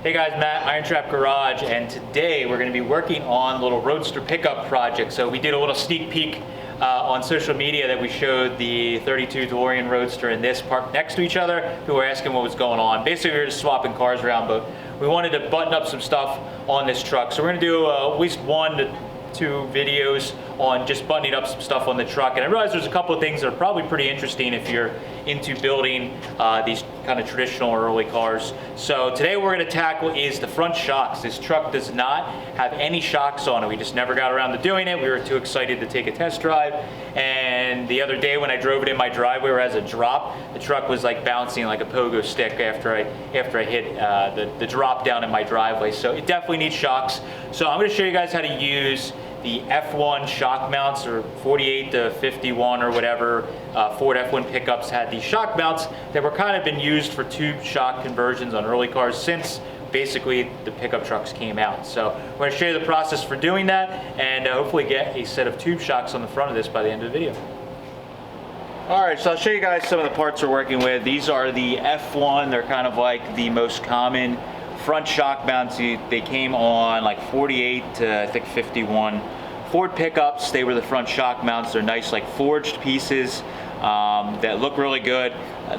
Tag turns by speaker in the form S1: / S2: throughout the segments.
S1: Hey guys, Matt, IronTrap Garage, and today we're going to be working on a little Roadster Pickup project. So we did a little sneak peek on social media that we showed the 32 Delorean Roadster and this parked next to each other. People were asking what was going on. Basically, we were just swapping cars around, but we wanted to button up some stuff on this truck. So we're going to do at least 1 to 2 videos on just buttoning up some stuff on the truck. And I realized there's a couple of things that are probably pretty interesting if you're into building these kind of traditional early cars. So today what we're going to tackle is the front shocks. This truck does not have any shocks on it. We just never got around to doing it. We were too excited to take a test drive. And the other day when I drove it in my driveway where it has a drop, the truck was like bouncing like a pogo stick after I hit the drop down in my driveway. So it definitely needs shocks. So I'm going to show you guys how to use the F1 shock mounts, or 48 to 51 or whatever. Ford F1 pickups had these shock mounts that were kind of been used for tube shock conversions on early cars since basically the pickup trucks came out. So we're going to show you the process for doing that and hopefully get a set of tube shocks on the front of this by the end of the video. Alright, so I'll show you guys some of the parts we're working with. These are the F1. They're kind of like the most common front shock mounts. They came on like 48 to I think 51 Ford pickups. They were the front shock mounts. They're nice, like forged pieces that look really good.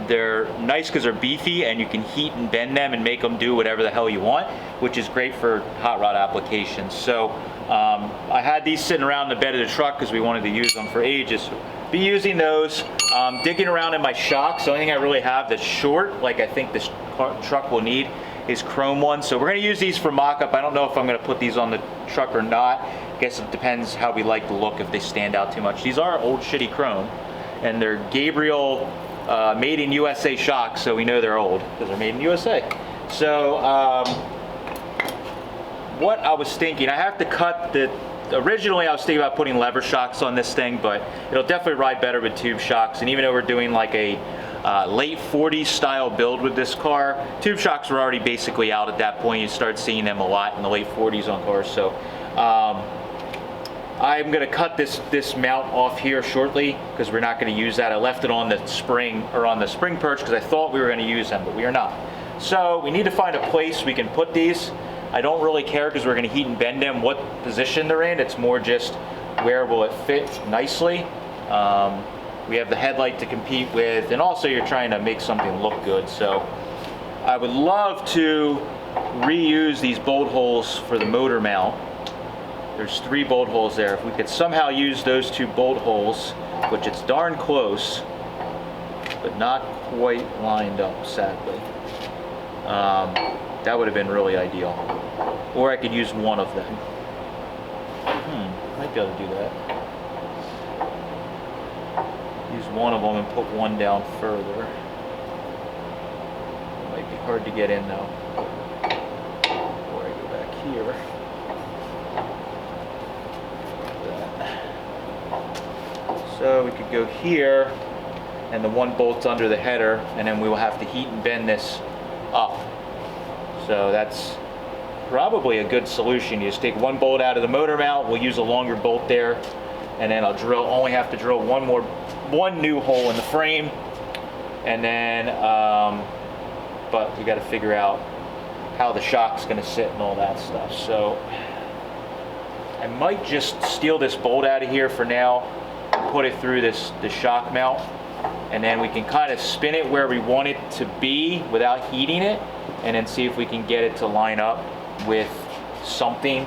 S1: They're nice because they're beefy and you can heat and bend them and make them do whatever the hell you want, which is great for hot rod applications. So I had these sitting around the bed of the truck because we wanted to use them for ages. Be using those. Digging around in my shocks. The only thing I really have that's short, like I think this truck will need, is chrome ones. So we're going to use these for mock-up. I don't know if I'm going to put these on the truck or not. I guess it depends how we like the look, if they stand out too much. These are old shitty chrome, and they're Gabriel made in USA shocks, so we know they're old because they're made in USA. So what I was thinking, I have to cut the, originally I was thinking about putting lever shocks on this thing, but it'll definitely ride better with tube shocks. And even though we're doing like a late 40s style build with this car, tube shocks were already basically out at that point. You start seeing them a lot in the late 40s on cars. So I'm going to cut this mount off here shortly because we're not going to use that. I left it on the spring, or on the spring perch, because I thought we were going to use them, but we are not. So we need to find a place we can put these. I don't really care because we're going to heat and bend them what position they're in. It's more just where will it fit nicely. We have the headlight to compete with, and also you're trying to make something look good. So I would love to reuse these bolt holes for the motor mount. There's 3 bolt holes there. If we could somehow use those 2 bolt holes, which it's darn close, but not quite lined up, sadly. That would have been really ideal. Or I could use one of them. Might be able to do that. Use one of them and put one down further. It might be hard to get in though. Before I go back here. So we could go here, and the one bolt's under the header, and then we will have to heat and bend this up. So that's probably a good solution. You just take one bolt out of the motor mount, we'll use a longer bolt there, and then I'll only have to drill one new hole in the frame, and then but we got to figure out how the shock's going to sit and all that stuff. So I might just steal this bolt out of here for now, put it through the shock mount, and then we can kind of spin it where we want it to be without heating it, and then see if we can get it to line up with something.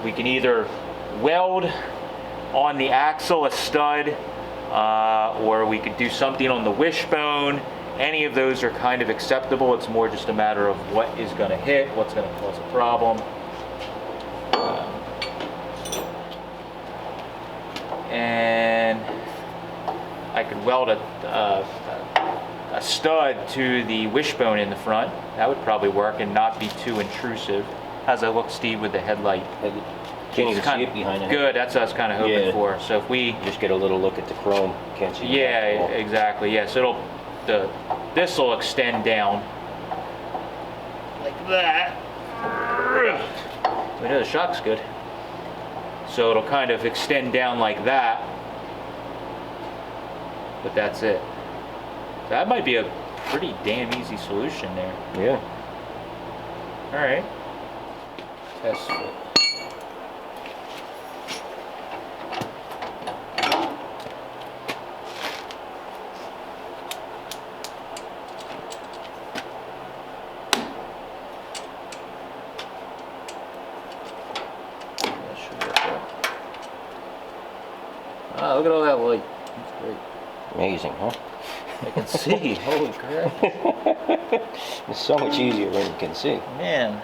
S1: We can either weld on the axle a stud, or we could do something on the wishbone. Any of those are kind of acceptable. It's more just a matter of what is going to hit, what's going to cause a problem. And I could weld a stud to the wishbone in the front. That would probably work and not be too intrusive. How's that look, Steve, with the headlight?
S2: Can't even see it behind it.
S1: Good, that's what I was kind of hoping for. So if we
S2: just get a little look at the chrome, can't see.
S1: Yeah, exactly. Yeah, so this will extend down like that. We know the shock's good. So it'll kind of extend down like that. But that's it. That might be a pretty damn easy solution there.
S2: Yeah.
S1: All right. Test fit. That should work out. Ah, look at all that light. That's great.
S2: Amazing, huh?
S1: I can see. Holy crap.
S2: It's so much easier when you can see.
S1: Man,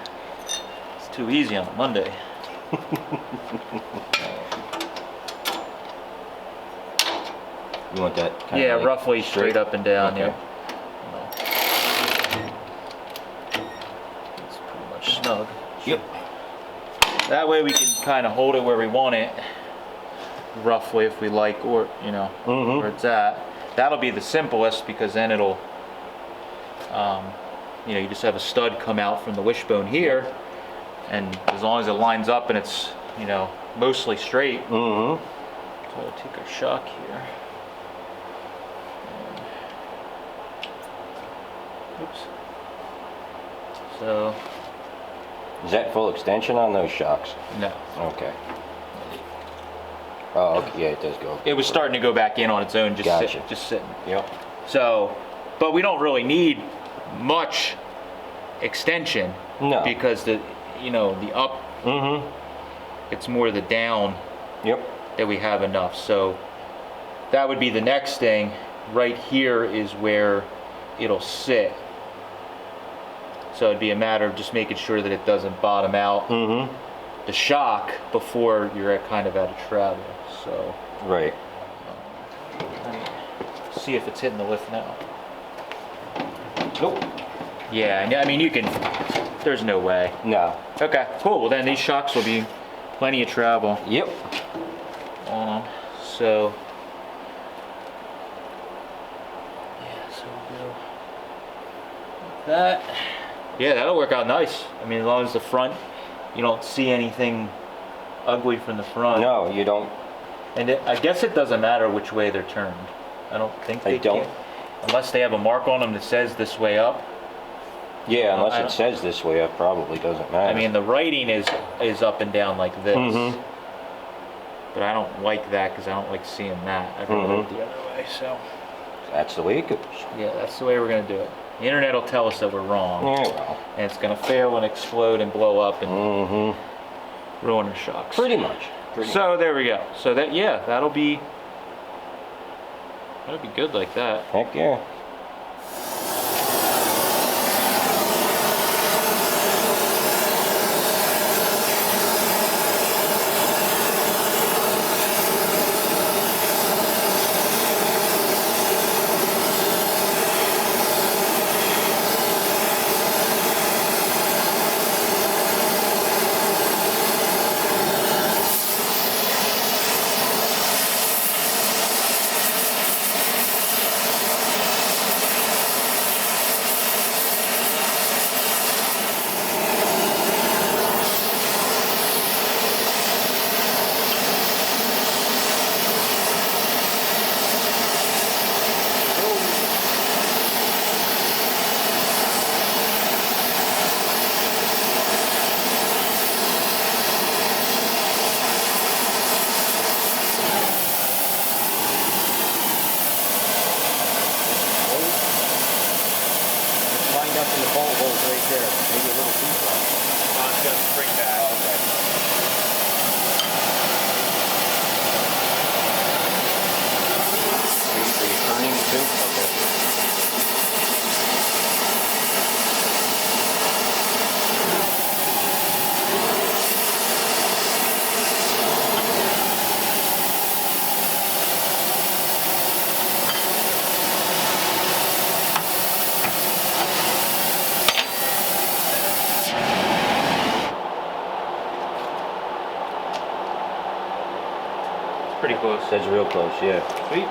S1: it's too easy on a Monday.
S2: You want that kind
S1: Yeah,
S2: of like
S1: roughly straight up and down,
S2: Okay.
S1: yeah. It's pretty much snug.
S2: Yep.
S1: That way we can kind of hold it where we want it, roughly if we like, or, you know, where it's at. That'll be the simplest because then it'll, you know, you just have a stud come out from the wishbone here, and as long as it lines up and it's, you know, mostly straight. So I'll take our shock here. Oops. So,
S2: Is that full extension on those shocks?
S1: no.
S2: Okay. Oh, okay. Yeah, it does go.
S1: It was starting to go back in on its own, just
S2: Gotcha.
S1: just sitting.
S2: Yep.
S1: So, but we don't really need much extension.
S2: No.
S1: Because the, you know, the up, it's more the down
S2: Yep.
S1: that we have enough. So that would be the next thing. Right here is where it'll sit. So it'd be a matter of just making sure that it doesn't bottom out the shock before you're kind of at a travel. So
S2: Right.
S1: let me see if it's hitting the lift now.
S2: Nope.
S1: Yeah, I mean, you can, there's no way.
S2: No.
S1: Okay, cool. Well, then these shocks will be plenty of travel
S2: Yep.
S1: on them. So, yeah, so we'll go like that. Yeah, that'll work out nice. I mean, as long as the front, you don't see anything ugly from the front.
S2: No, you don't.
S1: And I guess it doesn't matter which way they're turned. I don't think they
S2: don't.
S1: can. Unless they have a mark on them that says this way up.
S2: Yeah,
S1: I
S2: unless
S1: don't-
S2: it says this way, it probably doesn't matter.
S1: I mean, the writing is up and down like this. But I don't like that because I don't like seeing that. I'd rather it the other way, so.
S2: That's the way it goes.
S1: Yeah, that's the way we're going to do it. The internet will tell us that we're wrong.
S2: Yeah, well.
S1: And it's going to fail and explode and blow up and ruin our shocks.
S2: Pretty much.
S1: So there we go. So that, yeah, that'll be good like that.
S2: Heck yeah. Lined up in the bolt holes right there. Maybe a little too far.
S1: It's going to spring back.
S2: Are you turning too? Okay.
S1: Pretty close.
S2: That's real close, yeah.
S1: Sweet.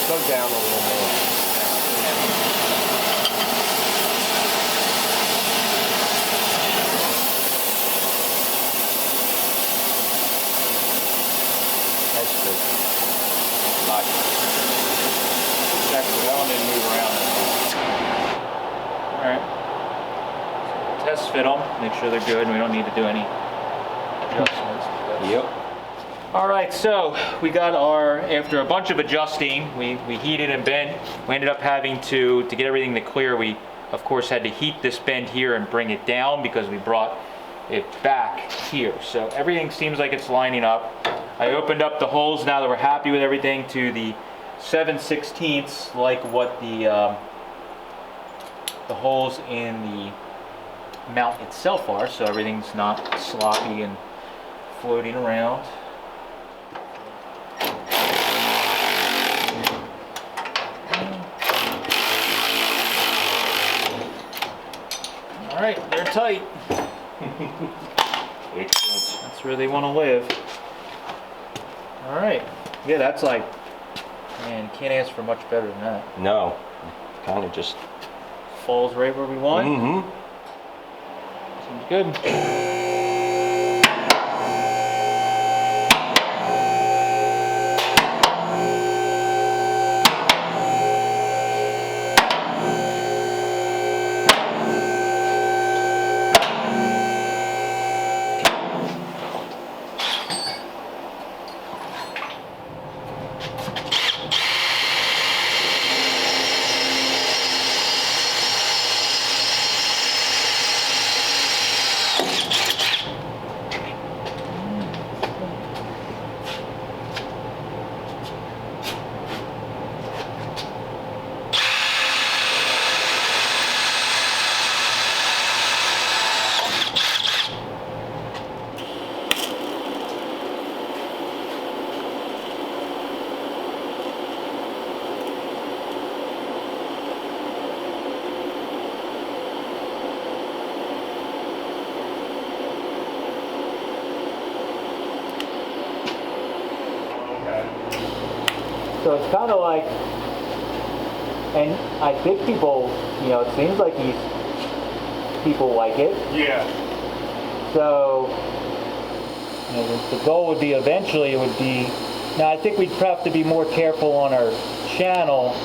S2: Go down a little more. That's good. Like it.
S1: Check that one didn't move around. All right. So test fit them, make sure they're good, and we don't need to do any adjustments.
S2: Yep.
S1: All right, so we got our, after a bunch of adjusting, we heated and bent. We ended up having to get everything to clear. We, of course, had to heat this bend here and bring it down because we brought it back here. So everything seems like it's lining up. I opened up the holes now that we're happy with everything to the 7/16, like what the holes in the mount itself are, so everything's not sloppy and floating around. All right, they're tight.
S2: Excellent.
S1: That's where they want to live. All right. Yeah, that's like, man, can't ask for much better than that.
S2: No. Kind of just.
S1: Falls right where we want.
S2: Mm-hmm.
S1: Seems good. So it's kind of like, and I think people, you know, it seems like people like it.
S2: Yeah.
S1: So, you know, the goal would be eventually it would be, now I think we'd have to be more careful on our channel.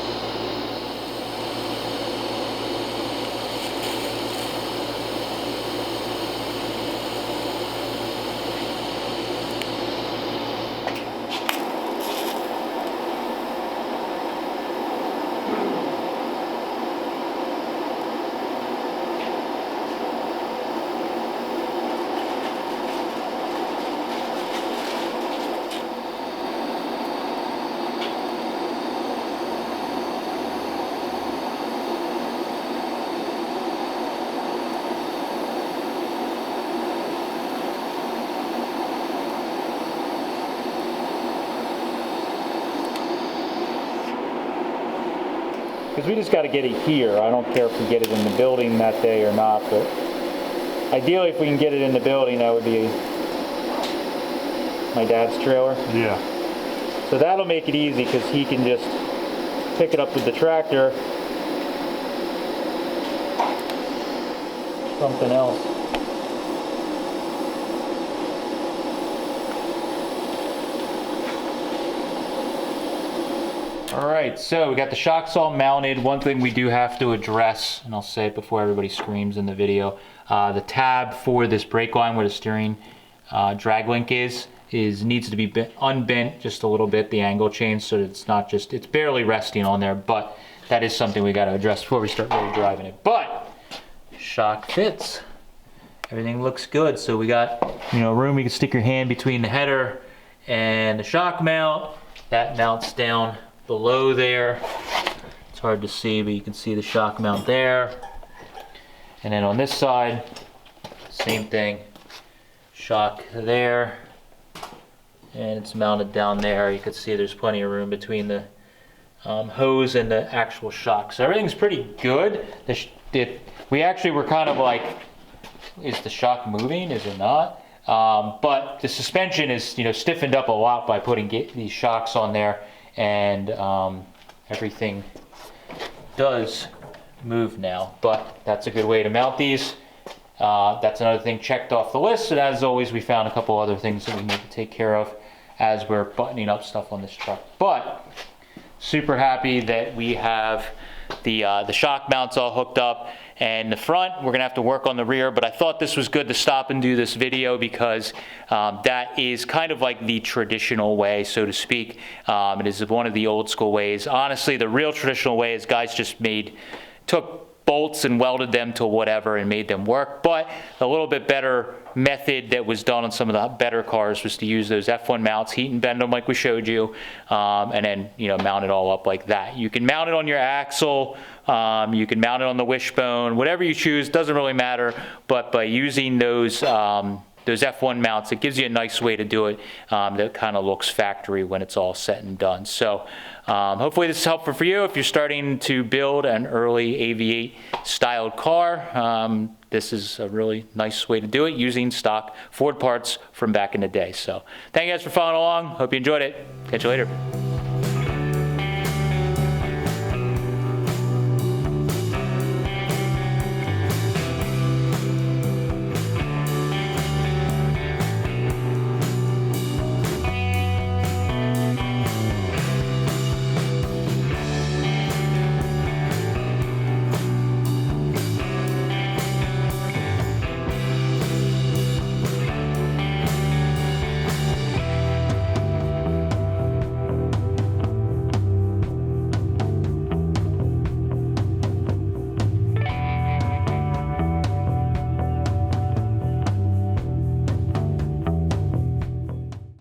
S1: Because we just got to get it here. I don't care if we get it in the building that day or not, but ideally if we can get it in the building, that would be my dad's trailer.
S2: Yeah.
S1: So that'll make it easy because he can just pick it up with the tractor. Something else. All right, so we got the shocks all mounted. One thing we do have to address, and I'll say it before everybody screams in the video, the tab for this brake line where the steering drag link is needs to be unbent just a little bit, the angle change, so that it's not just, it's barely resting on there, but that is something we got to address before we start really driving it. But shock fits. Everything looks good. So we got, you know, room. You can stick your hand between the header and the shock mount. That mounts down below there. It's hard to see, but you can see the shock mount there. And then on this side, same thing. Shock there. And it's mounted down there. You can see there's plenty of room between the hose and the actual shock. So everything's pretty good. We actually were kind of like, is the shock moving? Is it not? But the suspension is, you know, stiffened up a lot by putting these shocks on there, and everything does move now, but that's a good way to mount these. That's another thing checked off the list, and as always, we found a couple other things that we need to take care of as we're buttoning up stuff on this truck. But super happy that we have the shock mounts all hooked up, and the front, we're gonna have to work on the rear, but I thought this was good to stop and do this video because that is kind of like the traditional way, so to speak. It is one of the old school ways. Honestly, the real traditional way is guys just took bolts and welded them to whatever and made them work, but a little bit better method that was done on some of the better cars was to use those F1 mounts, heat and bend them like we showed you, and then mount it all up like that. You can mount it on your axle, you can mount it on the wishbone, whatever you choose, doesn't really matter, but by using those F1 mounts, it gives you a nice way to do it that kind of looks factory when it's all said and done. So hopefully this is helpful for you if you're starting to build an early AV8 styled car. This is a really nice way to do it using stock Ford parts from back in the day. So thank you guys for following along. Hope you enjoyed it. Catch you later.